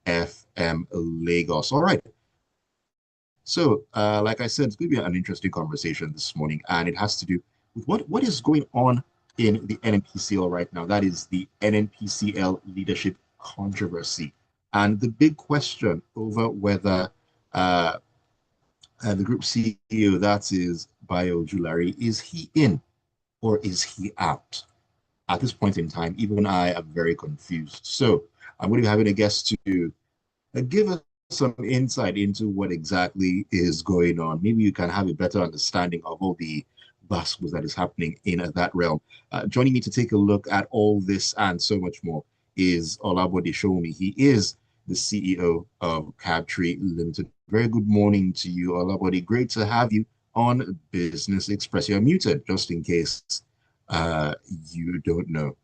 FM Lagos. All right. So, like I said, it's going to be an interesting conversation this morning, and it has to do with what is going on in the NNPCL right now. That is the NNPCL leadership controversy, and the big question over whether the group CEO, that is Ojulari, is he in or is he out? At this point in time, even I am very confused. So, I'm going to be having a guest to give us some insight into what exactly is going on. Maybe you can have a better understanding of all the basketball that is happening in that realm. Joining me to take a look at all this and so much more is Olabode Sowunmi. He is the CEO of CabTree Ltd. Very good morning to you, Olabode. Great to have you on Business Express. You're muted, just in case you don't know.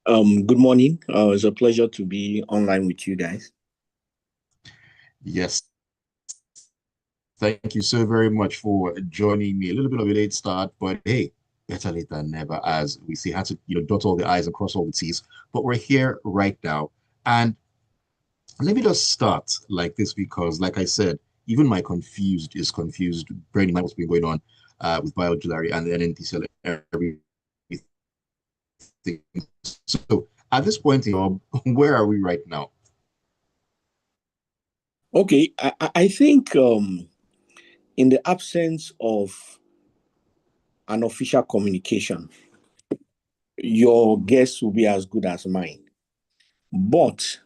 Good morning. It's a pleasure to be online with you guys. Yes. Thank you so very much for joining me. A little bit of a late start, but hey, better late than never, as we see, had to dot all the I's and cross all the T's. But we're here right now. And let me just start like this because, like I said, even my confused is confused, bearing in mind what's been going on with Ojulari and the NNPCL and everything. So at this point, where are we right now? Okay, I think in the absence of an official communication, your guess will be as good as mine. But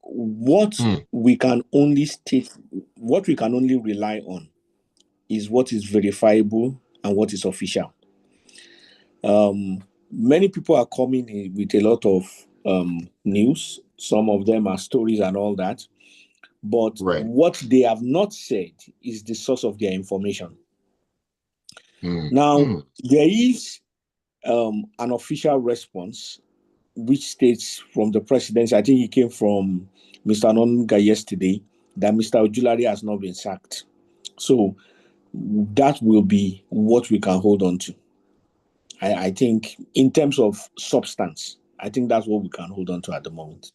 what we can only state, what we can only rely on is what is verifiable and what is official. Many people are coming in with a lot of news. Some of them are stories and all that. But what they have not said is the source of their information. Now, there is an official response which states from the presidency, I think it came from Mr. Nonga yesterday, that Mr. Ojulari has not been sacked. So that will be what we can hold on to. I think in terms of substance, I think that's what we can hold on to at the moment.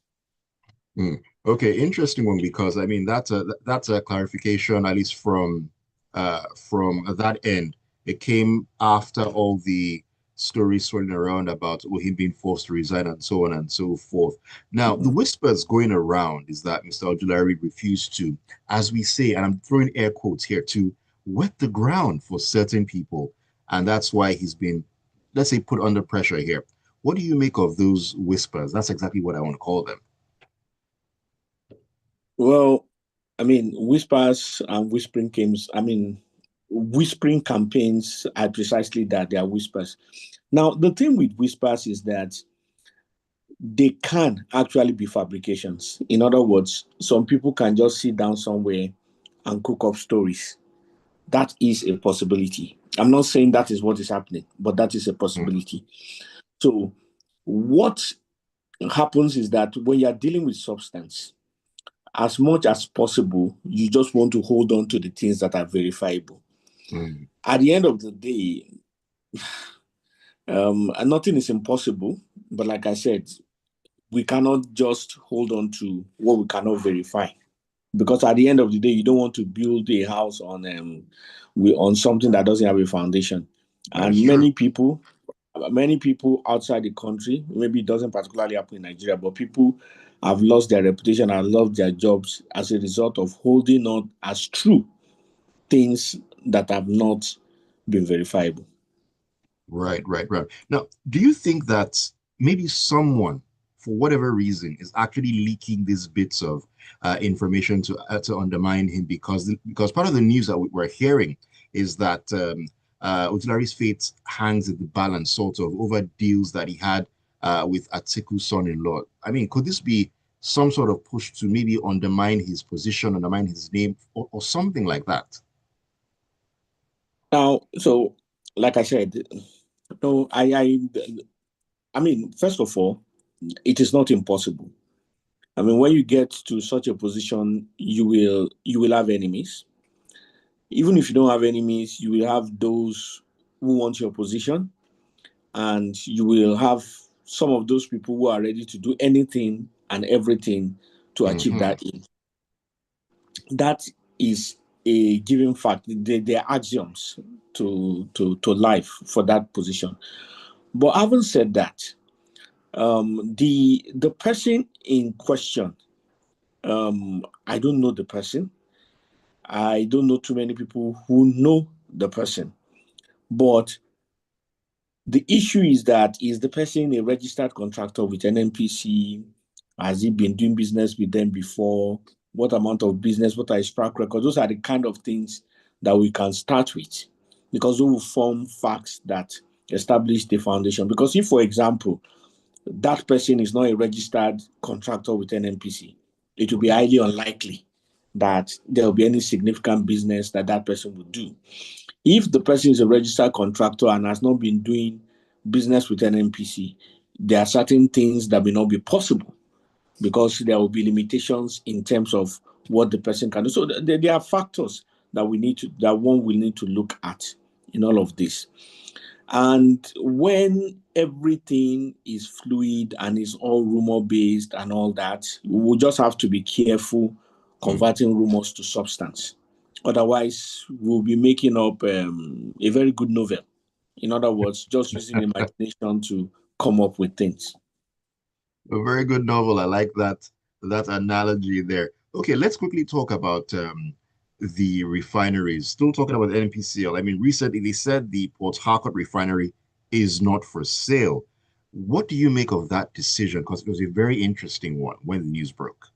Okay, interesting one, because I mean that's a clarification, at least from that end. It came after all the stories swirling around about him being forced to resign and so on and so forth. Now, the whispers going around is that Mr. Ojulari refused to, as we say, and I'm throwing air quotes here, to wet the ground for certain people, and that's why he's been, let's say, put under pressure here. What do you make of those whispers? That's exactly what I want to call them. Well, I mean, whispers and whispering games, I mean, whispering campaigns are precisely that, they are whispers. Now, the thing with whispers is that they can actually be fabrications. In other words, some people can just sit down somewhere and cook up stories. That is a possibility. I'm not saying that is what is happening, but that is a possibility. So what happens is that when you're dealing with substance, as much as possible, you just want to hold on to the things that are verifiable. At the end of the day, nothing is impossible. But like I said, we cannot just hold on to what we cannot verify. Because at the end of the day, you don't want to build a house on something that doesn't have a foundation. And many people outside the country, maybe it doesn't particularly happen in Nigeria, but people have lost their reputation and lost their jobs as a result of holding on as true things that have not been verifiable. Right. Now, do you think that maybe someone, for whatever reason, is actually leaking these bits of information to undermine him? Because part of the news that we're hearing is that Ojulari's fate hangs in the balance, sort of, over deals that he had with Atiku's son-in-law. I mean, could this be some sort of push to maybe undermine his position, undermine his name, or something like that? Now, so like I said, no, I mean, first of all, it is not impossible. I mean, when you get to such a position, you will have enemies. Even if you don't have enemies, you will have those who want your position, and you will have some of those people who are ready to do anything and everything to achieve that aim. That is a given fact. They are axioms to life for that position. But having said that, the person in question, I don't know the person. I don't know too many people who know the person. But the issue is that, is the person a registered contractor with NNPC? Has he been doing business with them before? What amount of business? What are his track record? Those are the kind of things that we can start with, because those will form facts that establish the foundation. Because if, for example, that person is not a registered contractor with NNPC, it will be highly unlikely that there will be any significant business that that person would do. If the person is a registered contractor and has not been doing business with NNPC, there are certain things that may not be possible, because there will be limitations in terms of what the person can do. So there are factors that one will need to look at in all of this. And when everything is fluid and is all rumor based and all that, we'll just have to be careful converting rumors to substance. Otherwise, we'll be making up a very good novel. In other words, just using imagination to come up with things. A very good novel. I like that analogy there. Okay, let's quickly talk about the refineries. Still talking about NPCL. I mean, recently they said the Port Harcourt refinery is not for sale. What do you make of that decision? Because it was a very interesting one when the news broke.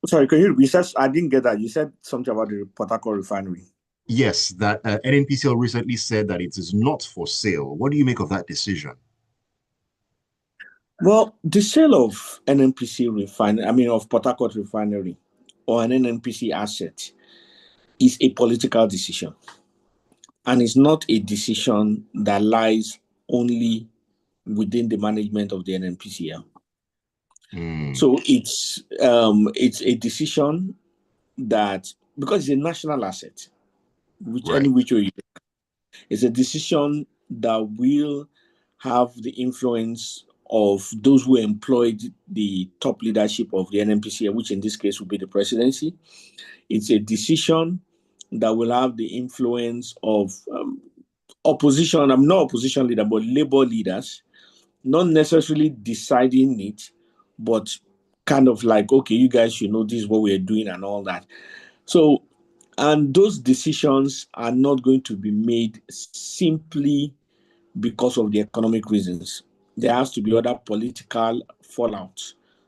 Sorry, can you research? I didn't get that. You said something about the Port Harcourt refinery. Yes, that NNPCL recently said that it is not for sale. What do you make of that decision? Well, the sale of NNPC refinery, of Port Harcourt refinery or an NNPC asset is a political decision. And it's not a decision that lies only within the management of the NNPCL. So it's a decision that, because it's a national asset, which way it's a decision that will have the influence of those who employed the top leadership of the NNPCL, which in this case would be the presidency. It's a decision that will have the influence of opposition. I'm not opposition leader, but labor leaders, not necessarily deciding it, but kind of like, okay, you guys should know this is what we're doing and all that. So, and those decisions are not going to be made simply because of the economic reasons. There has to be other political fallout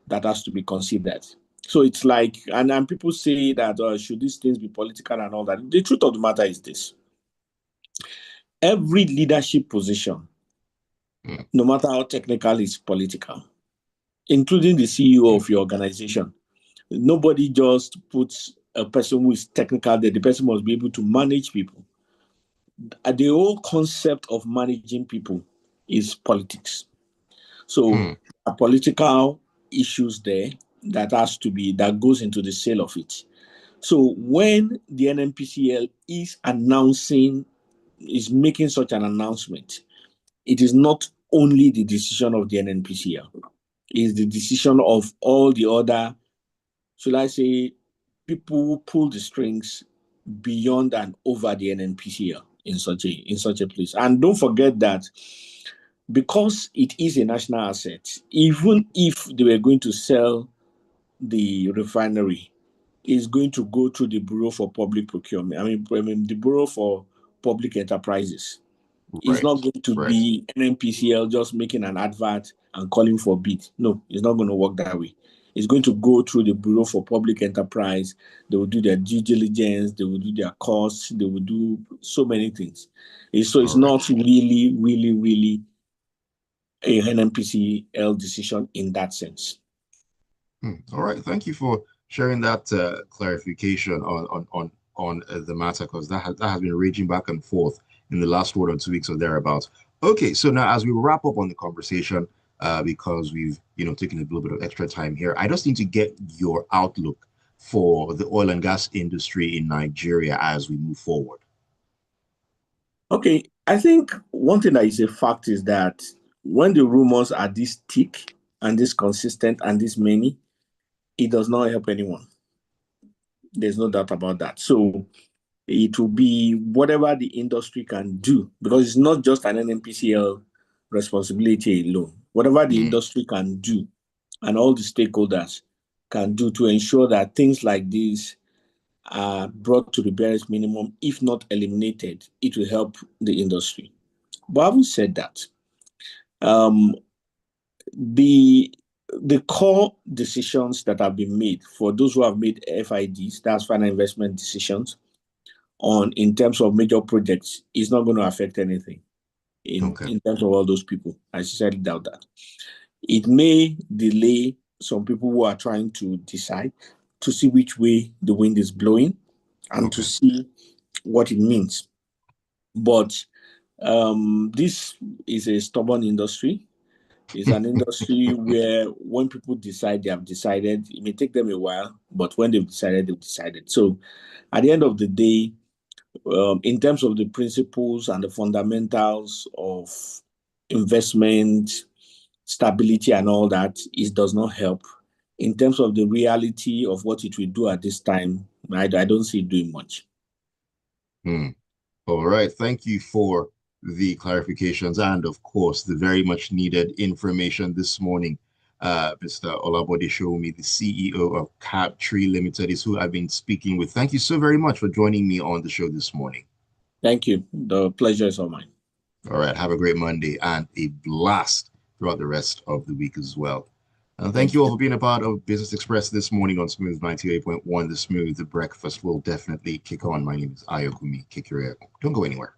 that has to be considered. So it's like, and people say that should these things be political and all that. The truth of the matter is this: every leadership position, no matter how technical, is political, including the CEO of your organization. Nobody just puts a person who is technical there. The person must be able to manage people. The whole concept of managing people is politics. So political issues there that goes into the sale of it. So when the NNPCL is making such an announcement, it is not only the decision of the NNPCL. It is the decision of all the other, should I say, people who pull the strings beyond and over the NNPCL in such a place. And don't forget that because it is a national asset, even if they were going to sell the refinery, it's going to go through the Bureau for Public Procurement. The Bureau for Public Enterprises. It's not going to be NNPCL just making an advert and calling for bid. No, it's not going to work that way. It's going to go through the Bureau for Public Enterprise. They will do their due diligence. They will do their costs. They will do so many things. It's not really, really, really a NNPCL decision in that sense. All right. Thank you for sharing that clarification on the matter, because that has been raging back and forth in the last 1 or 2 weeks or thereabouts. Okay, so now as we wrap up on the conversation, because we've taken a little bit of extra time here, I just need to get your outlook for the oil and gas industry in Nigeria as we move forward. Okay, I think one thing that is a fact is that when the rumors are this thick and this consistent and this many, it does not help anyone. There's no doubt about that. So it will be whatever the industry can do, because it's not just an NNPCL responsibility alone. Whatever the industry can do and all the stakeholders can do to ensure that things like this are brought to the barest minimum, if not eliminated, it will help the industry. But having said that, um, the the core decisions that have been made for those who have made FIDs, that's final investment decisions, on in terms of major projects, is not going to affect anything Okay. in terms of all those people. I sincerely doubt that. It may delay some people who are trying to decide to see which way the wind is blowing and to Okay. see what it means. But this is a stubborn industry. It's an industry where when people decide, they have decided. It may take them a while, but when they've decided, they've decided. So at the end of the day, in terms of the principles and the fundamentals of investment, stability, and all that, it does not help. In terms of the reality of what it will do at this time, I don't see it doing much. All right. Thank you for the clarifications and, of course, the very much needed information this morning. Mr. Olabode Sowunmi, the CEO of CabTree Ltd, is who I've been speaking with. Thank you so very much for joining me on the show this morning. Thank you. The pleasure is all mine. All right. Have a great Monday and a blast throughout the rest of the week as well. And thank you all for being a part of Business Express this morning on Smooth 98.1. The Smooth Breakfast will definitely kick on. My name is Ayokunmi. Kick your air. Don't go anywhere.